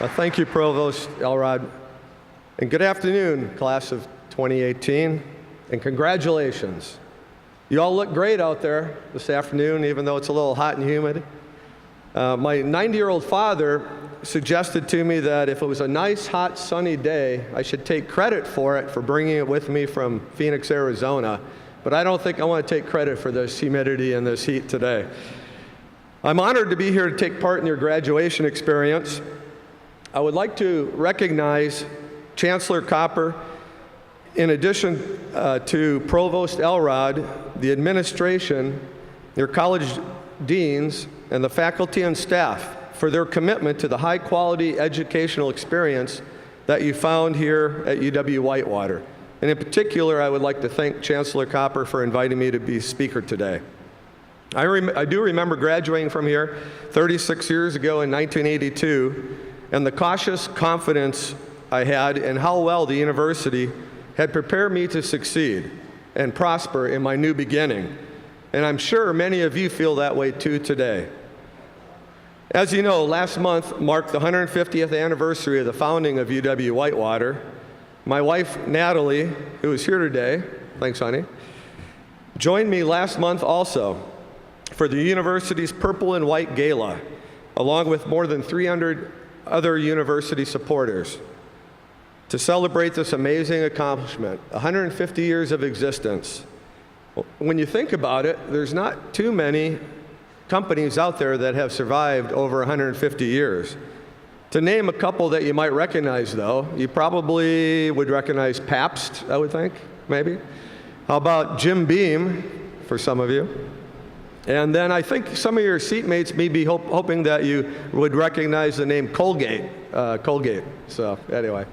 Thank you, Provost Elrod. And good afternoon, class of 2018, and congratulations. You all look great out there this afternoon, even though it's a little hot and humid. My 90-year-old father suggested to me that if it was a nice, hot, sunny day, I should take credit for it for bringing it with me from Phoenix, Arizona. But I don't think I want to take credit for this humidity and this heat today. I'm honored to be here to take part in your graduation experience. I would like to recognize Chancellor Copper, in addition to Provost Elrod, the administration, your college deans, and the faculty and staff for their commitment to the high-quality educational experience that you found here at UW-Whitewater. And in particular, I would like to thank Chancellor Copper for inviting me to be speaker today. I do remember graduating from here 36 years ago in 1982, and the cautious confidence I had in how well the university had prepared me to succeed and prosper in my new beginning. And I'm sure many of you feel that way too today. As you know, last month marked the 150th anniversary of the founding of UW-Whitewater. My wife, Natalie, who is here today, thanks honey, joined me last month also for the university's Purple and White Gala, along with more than 300 other university supporters, to celebrate this amazing accomplishment, 150 years of existence. When you think about it, there's not too many companies out there that have survived over 150 years. To name a couple that you might recognize, though, you probably would recognize Pabst, I would think, maybe. How about Jim Beam, for some of you? And then I think some of your seatmates may be hoping that you would recognize the name Colgate. So anyway.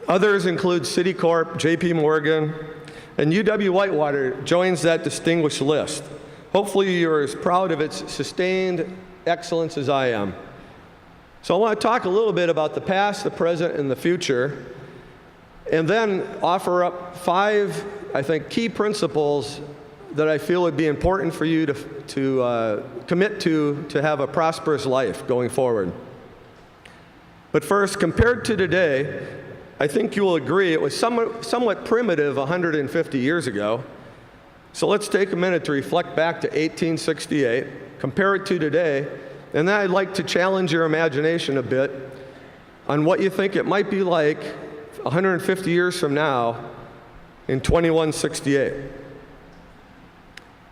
Others include Citicorp, J.P. Morgan, and UW-Whitewater joins that distinguished list. Hopefully you're as proud of its sustained excellence as I am. So I want to talk a little bit about the past, the present, and the future, and then offer up 5, I think, key principles that I feel would be important for you to commit to have a prosperous life going forward. But first, compared to today, I think you will agree it was somewhat primitive 150 years ago. So let's take a minute to reflect back to 1868, compare it to today, and then I'd like to challenge your imagination a bit on what you think it might be like 150 years from now in 2168.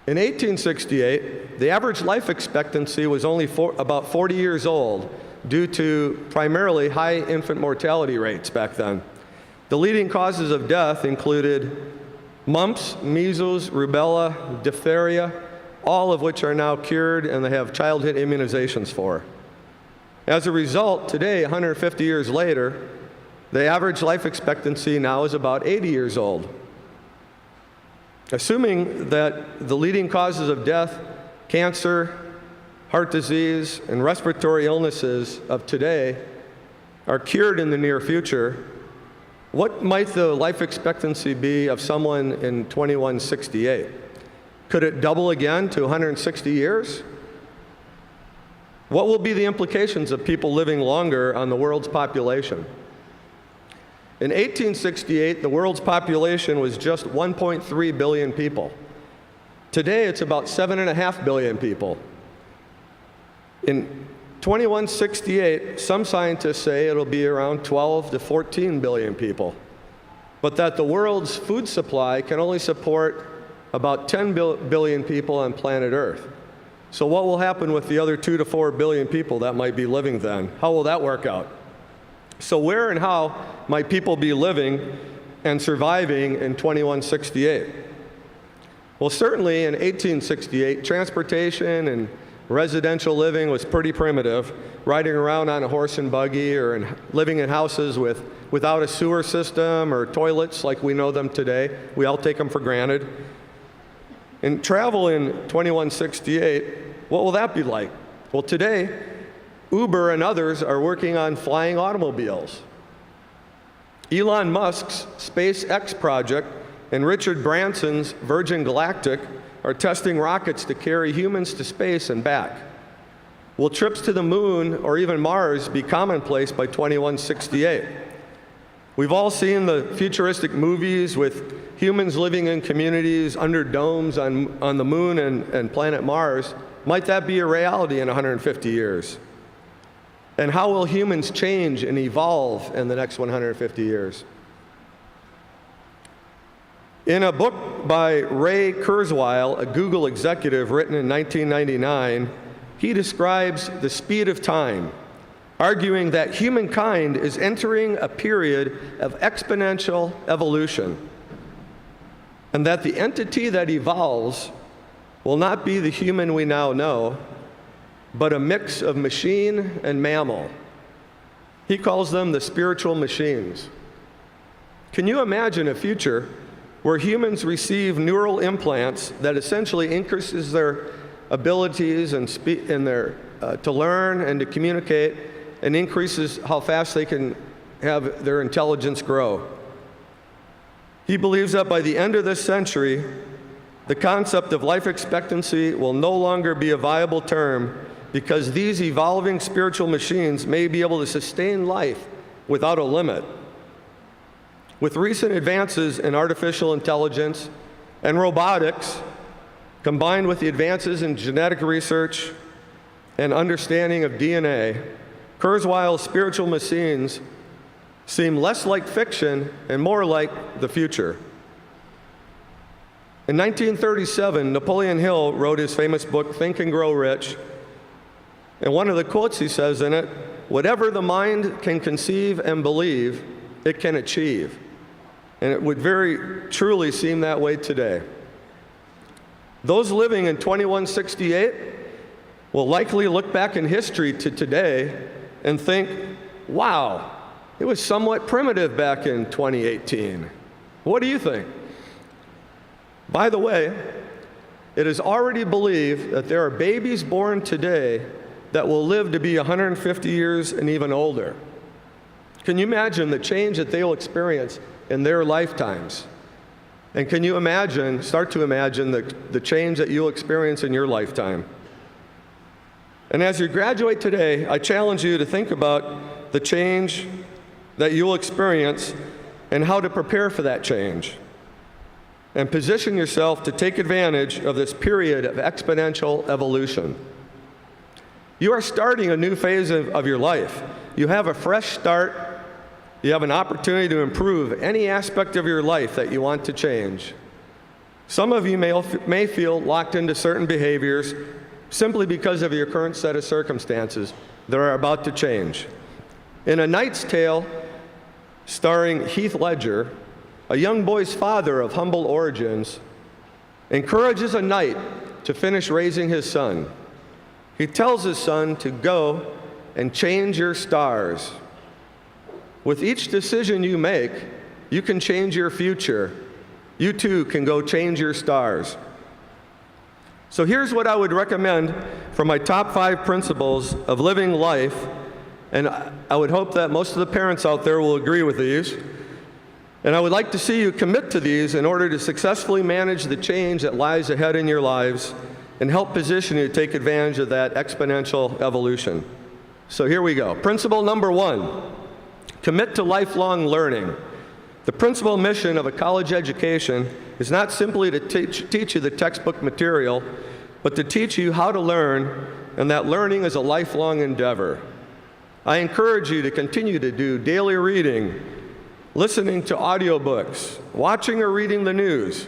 In 1868, the average life expectancy was only about 40 years old due to primarily high infant mortality rates back then. The leading causes of death included mumps, measles, rubella, diphtheria, all of which are now cured and they have childhood immunizations for. As a result, today, 150 years later, the average life expectancy now is about 80 years old. Assuming that the leading causes of death, cancer, heart disease, and respiratory illnesses of today are cured in the near future, what might the life expectancy be of someone in 2168? Could it double again to 160 years? What will be the implications of people living longer on the world's population? In 1868, the world's population was just 1.3 billion people. Today, it's about 7.5 billion people. In 2168, some scientists say it'll be around 12 to 14 billion people, but that the world's food supply can only support about 10 billion people on planet Earth. So what will happen with the other 2 to 4 billion people that might be living then? How will that work out? So where and how might people be living and surviving in 2168? Well, certainly in 1868, transportation and residential living was pretty primitive, riding around on a horse and buggy or living in houses without a sewer system or toilets like we know them today. We all take them for granted. And travel in 2168, what will that be like? Well, today, Uber and others are working on flying automobiles. Elon Musk's SpaceX project and Richard Branson's Virgin Galactic are testing rockets to carry humans to space and back. Will trips to the moon or even Mars be commonplace by 2168? We've all seen the futuristic movies with humans living in communities under domes on the moon and planet Mars. Might that be a reality in 150 years? And how will humans change and evolve in the next 150 years? In a book by Ray Kurzweil, a Google executive, written in 1999, he describes the speed of time, arguing that humankind is entering a period of exponential evolution, and that the entity that evolves will not be the human we now know, but a mix of machine and mammal. He calls them the spiritual machines. Can you imagine a future where humans receive neural implants that essentially increases their abilities and to learn and to communicate, and increases how fast they can have their intelligence grow? He believes that by the end of this century, the concept of life expectancy will no longer be a viable term, because these evolving spiritual machines may be able to sustain life without a limit. With recent advances in artificial intelligence and robotics, combined with the advances in genetic research and understanding of DNA, Kurzweil's spiritual machines seem less like fiction and more like the future. In 1937, Napoleon Hill wrote his famous book, Think and Grow Rich, and one of the quotes he says in it, "Whatever the mind can conceive and believe, it can achieve." And it would very truly seem that way today. Those living in 2168 will likely look back in history to today and think, wow, it was somewhat primitive back in 2018. What do you think? By the way, it is already believed that there are babies born today that will live to be 150 years and even older. Can you imagine the change that they will experience in their lifetimes? And can you imagine, start to imagine the change that you'll experience in your lifetime? And as you graduate today, I challenge you to think about the change that you'll experience and how to prepare for that change. And position yourself to take advantage of this period of exponential evolution. You are starting a new phase of your life. You have a fresh start. You have an opportunity to improve any aspect of your life that you want to change. Some of you may feel locked into certain behaviors simply because of your current set of circumstances that are about to change. In A Knight's Tale, starring Heath Ledger, a young boy's father of humble origins encourages a knight to finish raising his son. He tells his son to go and change your stars. With each decision you make, you can change your future. You too can go change your stars. So here's what I would recommend for my top 5 principles of living life, and I would hope that most of the parents out there will agree with these. And I would like to see you commit to these in order to successfully manage the change that lies ahead in your lives and help position you to take advantage of that exponential evolution. So here we go. Principle number 1, commit to lifelong learning. The principal mission of a college education is not simply to teach you the textbook material, but to teach you how to learn, and that learning is a lifelong endeavor. I encourage you to continue to do daily reading, listening to audiobooks, watching or reading the news,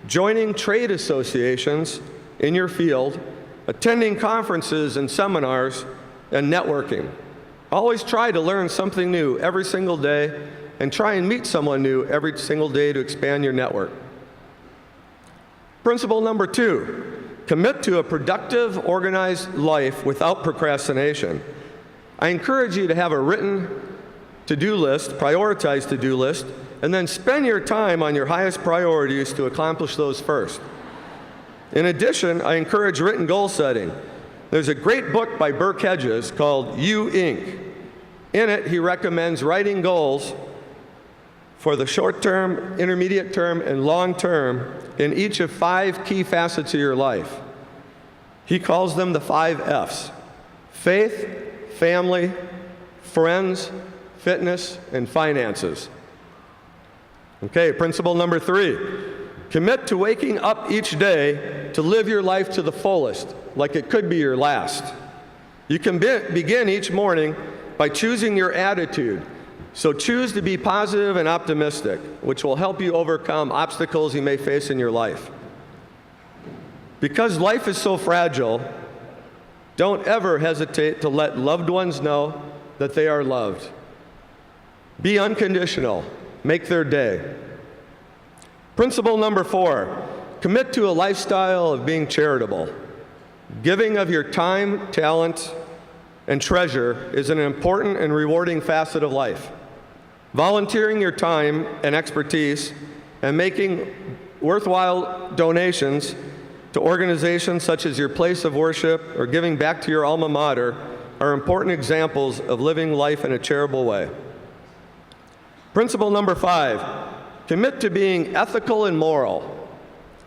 joining trade associations in your field, attending conferences and seminars, and networking. Always try to learn something new every single day, and try and meet someone new every single day to expand your network. Principle number 2, commit to a productive, organized life without procrastination. I encourage you to have a written to-do list, prioritized to-do list, and then spend your time on your highest priorities to accomplish those first. In addition, I encourage written goal setting. There's a great book by Burke Hedges called You Inc. In it, he recommends writing goals for the short term, intermediate term, and long term in each of 5 key facets of your life. He calls them the 5 F's. faith, family, friends, fitness, and finances. Okay, principle number 3. Commit to waking up each day to live your life to the fullest, like it could be your last. You can begin each morning by choosing your attitude. So choose to be positive and optimistic, which will help you overcome obstacles you may face in your life. Because life is so fragile, don't ever hesitate to let loved ones know that they are loved. Be unconditional. Make their day. Principle number 4, commit to a lifestyle of being charitable. Giving of your time, talent, and treasure is an important and rewarding facet of life. Volunteering your time and expertise and making worthwhile donations to organizations such as your place of worship or giving back to your alma mater are important examples of living life in a charitable way. Principle number 5, commit to being ethical and moral,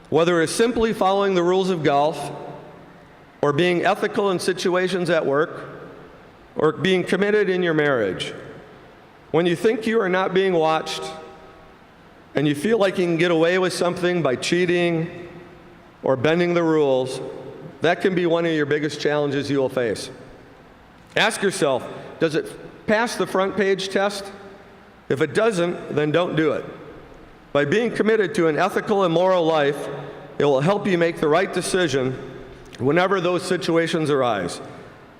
whether it's simply following the rules of golf or being ethical in situations at work or being committed in your marriage. When you think you are not being watched and you feel like you can get away with something by cheating or bending the rules, that can be one of your biggest challenges you will face. Ask yourself, does it pass the front page test? If it doesn't, then don't do it. By being committed to an ethical and moral life, it will help you make the right decision whenever those situations arise,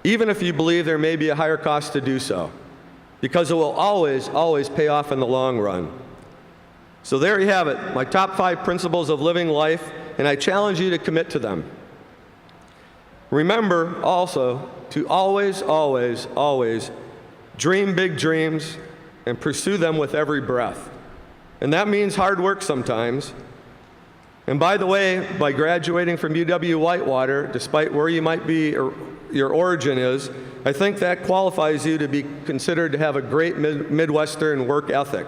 even if you believe there may be a higher cost to do so, because it will always, always pay off in the long run. So there you have it, my top 5 principles of living life, and I challenge you to commit to them. Remember also to always, always, always dream big dreams and pursue them with every breath. And that means hard work sometimes. And by the way, by graduating from UW-Whitewater, despite where you might be or your origin is, I think that qualifies you to be considered to have a great Midwestern work ethic,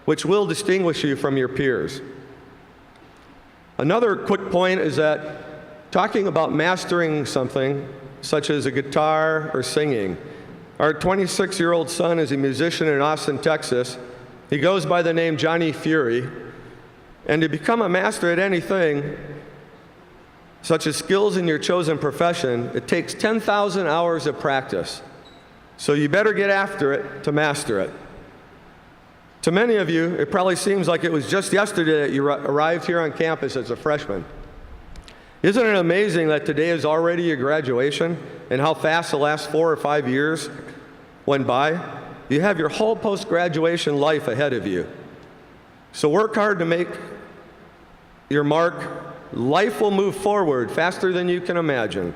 which will distinguish you from your peers. Another quick point is that talking about mastering something, such as a guitar or singing, our 26-year-old son is a musician in Austin, Texas. He goes by the name Johnny Fury. And to become a master at anything, such as skills in your chosen profession, it takes 10,000 hours of practice. So you better get after it to master it. To many of you, it probably seems like it was just yesterday that you arrived here on campus as a freshman. Isn't it amazing that today is already your graduation and how fast the last 4 or 5 years went by? You have your whole post-graduation life ahead of you. So work hard to make your mark. Life will move forward faster than you can imagine.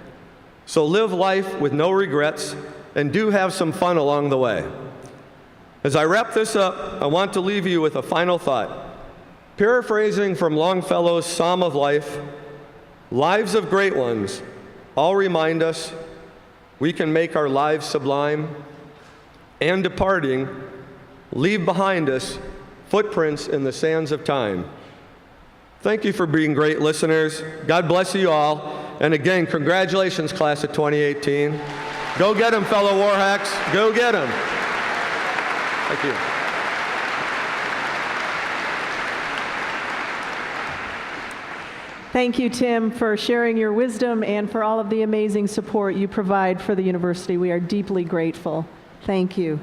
So live life with no regrets and do have some fun along the way. As I wrap this up, I want to leave you with a final thought. Paraphrasing from Longfellow's Psalm of Life, lives of great ones all remind us we can make our lives sublime, and departing, leave behind us footprints in the sands of time. Thank you for being great listeners. God bless you all. And again, congratulations, class of 2018. Go get them, fellow Warhawks. Go get them. Thank you. Thank you, Tim, for sharing your wisdom and for all of the amazing support you provide for the university. We are deeply grateful. Thank you.